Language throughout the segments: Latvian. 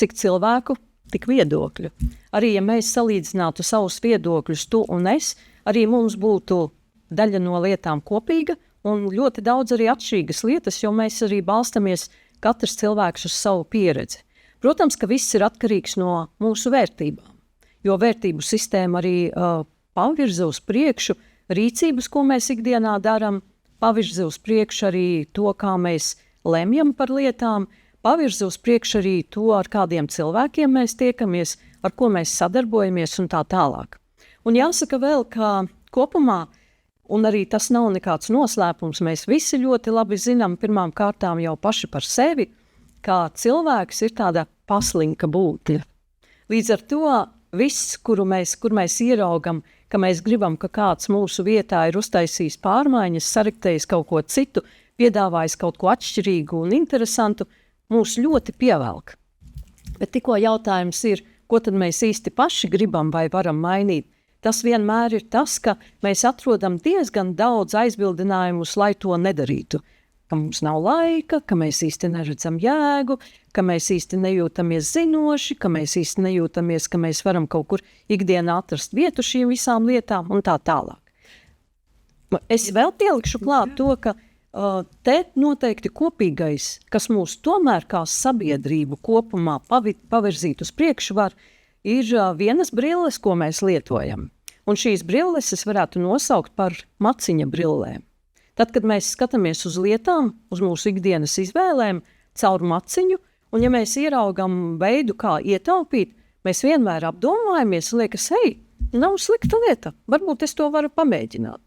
cik cilvēku, tik viedokļu. Arī, ja mēs salīdzinātu savus viedokļus, tu un es, arī mums būtu daļa no lietām kopīga un ļoti daudz arī atšķirīgas lietas, jo mēs arī balstamies katrs cilvēks uz savu pieredzi. Protams, ka viss ir atkarīgs no mūsu vērtībām, jo vērtību sistēma arī pavirza uz priekšu rīcības, ko mēs ikdienā darām, pavirza uz priekšu arī to, kā mēs lemjam par lietām, pavirza uz priekšu arī to, ar kādiem cilvēkiem mēs tiekamies, ar ko mēs sadarbojamies un tā tālāk. Un jāsaka vēl, ka kopumā, un arī tas nav nekāds noslēpums, mēs visi ļoti labi zinām pirmām kārtām jau paši par sevi, kā cilvēks ir tāda paslinka būtne. Līdz ar to viss, kur mēs ieraugam, ka mēs gribam, ka kāds mūsu vietā ir uztaisījis pārmaiņas, saraktējis kaut ko citu, piedāvājis kaut ko atšķirīgu un interesantu, mūs ļoti pievelk. Bet tikko jautājums ir, ko tad mēs īsti paši gribam vai varam mainīt, tas vienmēr ir tas, ka mēs atrodam diezgan daudz aizbildinājumus, lai to nedarītu. Ka mums nav laika, ka mēs īsti neredzam jēgu, ka mēs īsti nejūtamies zinoši, ka mēs īsti nejūtamies, ka mēs varam kaut kur ikdienā atrast vietu šīm visām lietām un tā tālāk. Es vēl pielikšu klāt to, ka te noteikti kopīgais, kas mūs tomēr kā sabiedrību kopumā pavirzīt uz priekšu var, ir vienas brilles, ko mēs lietojam. Un šīs brilles es varētu nosaukt par maciņa brillēm. Tad, kad mēs skatāmies uz lietām, uz mūsu ikdienas izvēlēm, caur maciņu, un ja mēs ieraugam veidu, kā ietaupīt, mēs vienmēr apdomājamies un liekas, hei, nav slikta lieta, varbūt es to varu pamēģināt.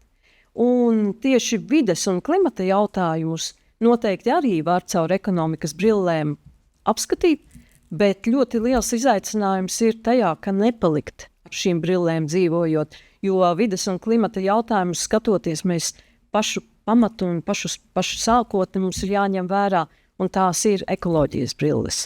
Un tieši vides un klimata jautājumus noteikti arī var caur ekonomikas brillēm apskatīt, bet ļoti liels izaicinājums ir tajā, ka nepalikt ar šīm brillēm dzīvojot, jo vides un klimata jautājumus skatoties mēs pašu pamatu un pašu sākotni mums ir jāņem vērā, un tās ir ekoloģijas brilles.